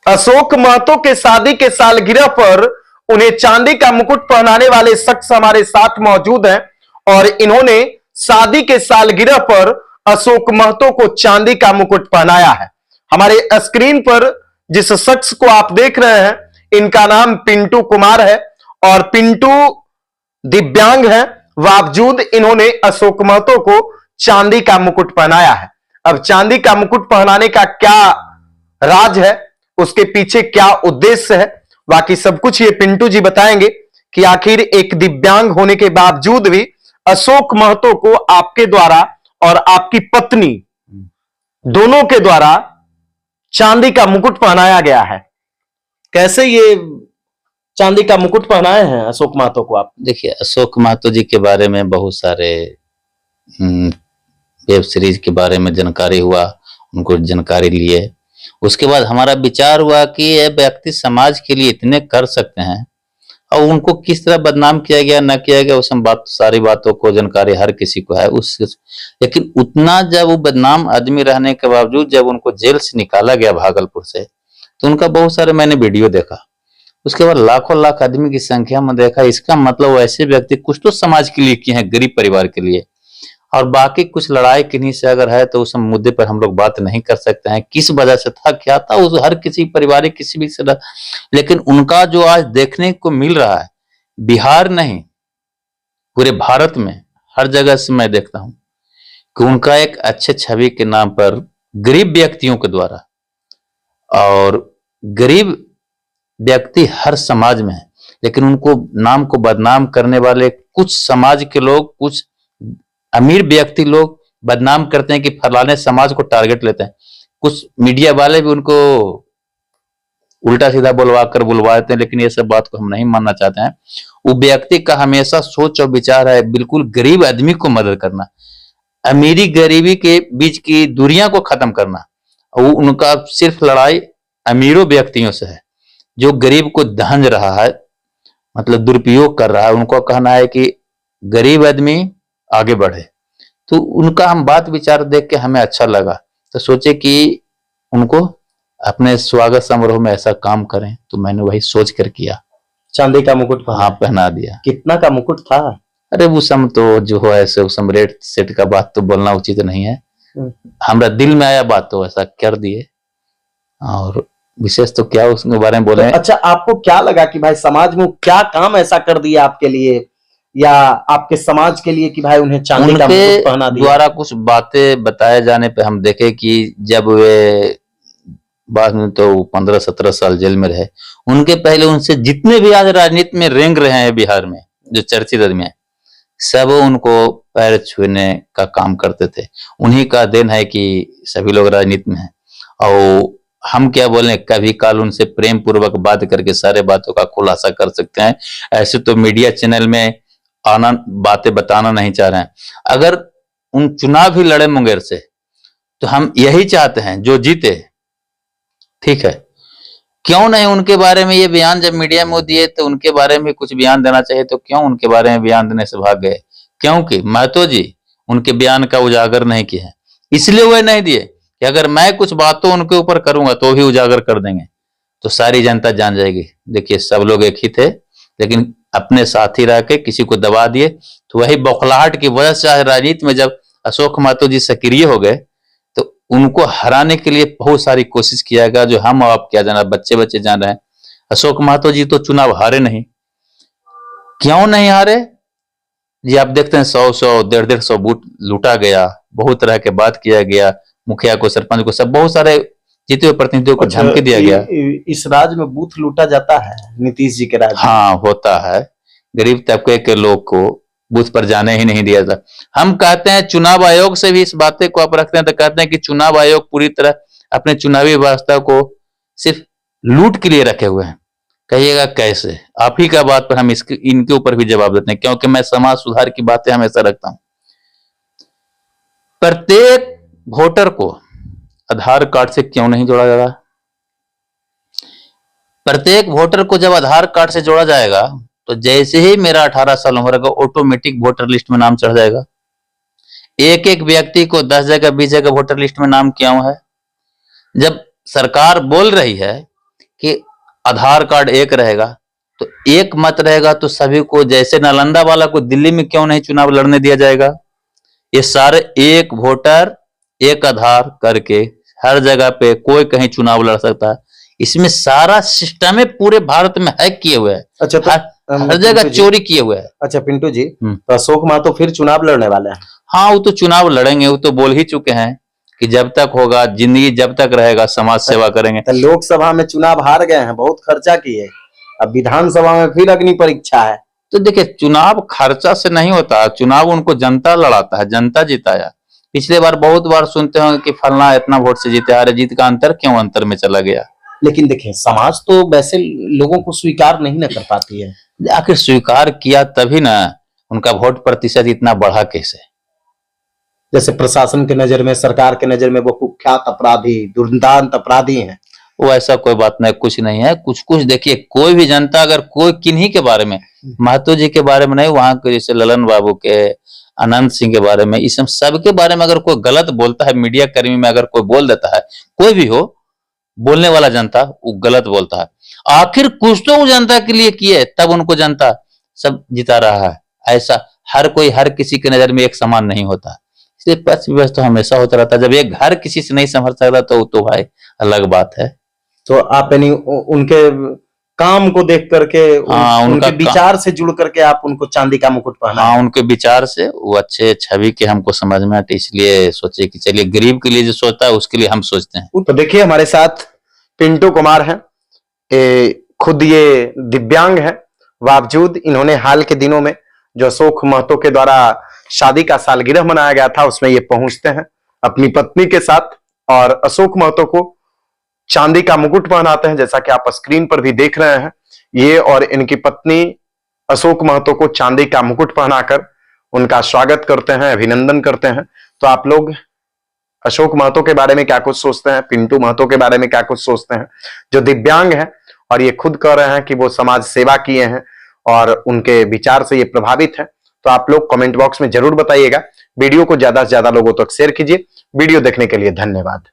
अशोक महतो के शादी के सालगिरह पर उन्हें चांदी का मुकुट पहनाने वाले शख्स हमारे साथ मौजूद हैं और इन्होंने शादी के सालगिरह पर अशोक महतो को चांदी का मुकुट पहनाया है। हमारे स्क्रीन पर जिस शख्स को आप देख रहे हैं, इनका नाम पिंटू कुमार है और पिंटू दिव्यांग है, बावजूद इन्होंने अशोक महतो को चांदी का मुकुट पहनाया है। अब चांदी का मुकुट पहनाने का क्या राज है, उसके पीछे क्या उद्देश्य है, बाकी सब कुछ ये पिंटू जी बताएंगे कि आखिर एक दिव्यांग होने के बावजूद भी अशोक महतो को आपके द्वारा और आपकी पत्नी दोनों के द्वारा चांदी का मुकुट पहनाया गया है। कैसे ये चांदी का मुकुट पहनाए हैं अशोक महतो को आप? देखिए, अशोक महतो जी के बारे में बहुत सारे वेब सीरीज के बारे में जानकारी हुआ, उनको जानकारी लिए, उसके बाद हमारा विचार हुआ कि ये व्यक्ति समाज के लिए इतने कर सकते हैं और उनको किस तरह बदनाम किया गया न किया गया उस सारी बातों को जानकारी हर किसी को है। लेकिन उतना जब वो बदनाम आदमी रहने के बावजूद जब उनको जेल से निकाला गया भागलपुर से, तो उनका बहुत सारे मैंने वीडियो देखा, उसके बाद लाखों लाख आदमी की संख्या में देखा। इसका मतलब ऐसे व्यक्ति कुछ तो समाज के लिए किए हैं, गरीब परिवार के लिए, और बाकी कुछ लड़ाई किन्हीं से अगर है तो उस मुद्दे पर हम लोग बात नहीं कर सकते हैं, किस वजह से था क्या था, उस हर किसी पारिवारिक किसी भी से। लेकिन उनका जो आज देखने को मिल रहा है, बिहार नहीं पूरे भारत में हर जगह से मैं देखता हूं कि उनका एक अच्छे छवि के नाम पर गरीब व्यक्तियों के द्वारा, और गरीब व्यक्ति हर समाज में है, लेकिन उनको नाम को बदनाम करने वाले कुछ समाज के लोग, कुछ अमीर व्यक्ति लोग बदनाम करते हैं कि फलाने समाज को टारगेट लेते हैं। कुछ मीडिया वाले भी उनको उल्टा सीधा बुलवा देते हैं, लेकिन ये सब बात को हम नहीं मानना चाहते हैं। वो व्यक्ति का हमेशा सोच और विचार है बिल्कुल गरीब आदमी को मदद करना, अमीरी गरीबी के बीच की दूरियां को खत्म करना। वो उनका सिर्फ लड़ाई अमीरों व्यक्तियों से है, जो गरीब को दहन रहा है, मतलब दुरुपयोग कर रहा है। उनको कहना है कि गरीब आदमी आगे बढ़े। तो उनका हम बात विचार देख के हमें अच्छा लगा, तो सोचे कि उनको अपने स्वागत समारोह में ऐसा काम करें, तो मैंने वही सोच कर किया। चांदी का मुकुट पहना दिया। कितना का मुकुट था? अरे वो सब तो जो है ऐसे उस रेट सेट का बात तो बोलना उचित नहीं है। हमारा दिल में आया बात तो ऐसा कर दिए, और विशेष तो क्या उसके बारे में बोले। तो अच्छा, आपको क्या लगा कि भाई समाज में क्या काम ऐसा कर दिया आपके लिए या आपके समाज के लिए कि भाई उन्हें चांदी का मुकुट पहना दिया? द्वारा कुछ बातें बताए जाने पे हम देखे कि जब वे बाद में तो 15-17 साल जेल में रहे, उनके पहले उनसे जितने भी आज राजनीति में रेंग रहे हैं बिहार में, जो चर्चित आदमी है, सब उनको पैर छूने का काम करते थे। उन्हीं का देन है कि सभी लोग राजनीति में हैं। और हम क्या बोले, कभी काल उनसे प्रेम पूर्वक बात करके सारे बातों का खुलासा कर सकते हैं। ऐसे तो मीडिया चैनल में आना बातें बताना नहीं चाह रहे हैं। अगर उन चुनाव भी लड़े मुंगेर से, तो हम यही चाहते हैं जो जीते, ठीक है, क्यों नहीं उनके बारे में ये बयान जब मीडिया में दिए तो उनके बारे में कुछ बयान देना चाहिए। तो क्यों उनके बारे में बयान देने से भाग गए? क्योंकि महतो जी उनके बयान का उजागर नहीं किए, इसलिए वह नहीं दिए कि अगर मैं कुछ बातों उनके ऊपर करूंगा तो भी उजागर कर देंगे, तो सारी जनता जान जाएगी। देखिए, सब लोग एक ही थे, लेकिन अपने साथी रह के किसी को दबा दिए। तो वही बौखलाहट की वजह से राजनीति में जब अशोक महतो जी सक्रिय हो गए, तो उनको हराने के लिए बहुत सारी कोशिश किया गया, जो हम आप क्या जाना, बच्चे बच्चे जान रहे हैं। अशोक महतो जी तो चुनाव हारे नहीं। क्यों नहीं हारे जी? आप देखते हैं 100-100, 150-150 बूथ लूटा गया, बहुत तरह के बात किया गया, मुखिया को, सरपंच को, सब बहुत सारे जीते हुए प्रतिनिधियों को धमकी दिया गया। इस राज्य में बूथ लूटा जाता है नीतीश जी के राज्य? हाँ, होता है। गरीब तबके के लोग को बूथ पर जाने ही नहीं दिया था। हम कहते हैं चुनाव आयोग से भी इस बातें को आप रखते हैं, तो कहते हैं कि चुनाव आयोग पूरी तरह अपने चुनावी व्यवस्था को सिर्फ लूट के लिए रखे हुए हैं। कहिएगा कैसे? आप ही का बात पर हम इनके ऊपर भी जवाब देते हैं, क्योंकि मैं समाज सुधार की बातें हमेशा रखता हूं। प्रत्येक वोटर को आधार कार्ड से क्यों नहीं जोड़ा जा रहा? प्रत्येक वोटर को जब आधार कार्ड से जोड़ा जाएगा, तो जैसे ही मेरा 18 साल उम्र का ऑटोमेटिक वोटर लिस्ट में नाम चढ़ जाएगा। एक एक व्यक्ति को 10 जगह 20 जगह वोटर लिस्ट में नाम क्यों है? जब सरकार बोल रही है कि आधार कार्ड एक रहेगा तो एक मत रहेगा तो सभी को, जैसे नालंदा वाला को दिल्ली में क्यों नहीं चुनाव लड़ने दिया जाएगा? ये सारे एक वोटर एक आधार करके हर जगह पे कोई कहीं चुनाव लड़ सकता है। इसमें सारा सिस्टम है, पूरे भारत में हैक किए हुए है। अच्छा, तो हर जगह चोरी किए हुए है। अच्छा पिंटू जी, तो अशोक महतो फिर चुनाव लड़ने वाले हैं? हाँ, वो तो चुनाव लड़ेंगे, वो तो बोल ही चुके हैं कि जब तक होगा, जिंदगी जब तक रहेगा समाज सेवा करेंगे। तो लोकसभा में चुनाव हार गए हैं, बहुत खर्चा किए, अब विधानसभा में फिर अग्नि परीक्षा है। तो देखिए, चुनाव खर्चा से नहीं होता, चुनाव उनको जनता लड़ाता है, जनता जिताया। पिछले बार बहुत बार सुनते होंगे कि फलना इतना वोट से जीते, अरे जीत का अंतर क्यों अंतर में चला गया? लेकिन देखिए, समाज तो वैसे लोगों को स्वीकार नहीं ना कर पाती है। आखिर स्वीकार किया तभी ना उनका वोट प्रतिशत इतना बढ़ा कैसे? जैसे प्रशासन के नजर में, सरकार के नजर में वो कुख्यात अपराधी, दुर्दांत अपराधी हैं। वो ऐसा कोई बात नहीं, कुछ नहीं है। कुछ कुछ देखिए, कोई भी जनता अगर कोई किन्हीं के बारे में, महतो जी के बारे में नहीं, वहां के जैसे ललन बाबू के, अनंत सिंह के बारे में, इस सब के बारे में अगर कोई गलत बोलता है, मीडिया कर्मी में अगर कोई बोल देता है, कोई भी हो, बोलने वाला जनता वो गलत बोलता है। आखिर कुछ तो वो जनता के लिए किए, तब उनको जनता सब जिता रहा है। ऐसा हर कोई हर किसी की नजर में एक समान नहीं होता, इसलिए पक्ष विपक्ष तो हमेशा होता रहता है। जब एक घर किसी से नहीं संभल सकता तो भाई अलग बात है। तो आप यानी उनके काम को देख करके, उनके विचार से जुड़ करके आप उनको चांदी का मुकुट पहना? हाँ, उनके विचार से, वो अच्छे छवि के हमको समझ में आते, इसलिए सोचे कि चलिए गरीब के लिए जो सोचता है उसके लिए हम सोचते हैं। तो देखिए, हमारे साथ पिंटू कुमार हैं, खुद ये दिव्यांग है, बावजूद इन्होंने हाल के दिनों में जो अशोक महतो के द्वारा शादी का सालगिरह मनाया गया था उसमें ये पहुंचते हैं अपनी पत्नी के साथ, और अशोक महतो को चांदी का मुकुट पहनाते हैं, जैसा कि आप स्क्रीन पर भी देख रहे हैं। ये और इनकी पत्नी अशोक महतो को चांदी का मुकुट पहनाकर उनका स्वागत करते हैं, अभिनंदन करते हैं। तो आप लोग अशोक महतो के बारे में क्या कुछ सोचते हैं, पिंटू महतो के बारे में क्या कुछ सोचते हैं, जो दिव्यांग है और ये खुद कह रहे हैं कि वो समाज सेवा किए हैं और उनके विचार से ये प्रभावित है? तो आप लोग कमेंट बॉक्स में जरूर बताइएगा। वीडियो को ज्यादा से ज्यादा लोगों तक शेयर कीजिए। वीडियो देखने के लिए धन्यवाद।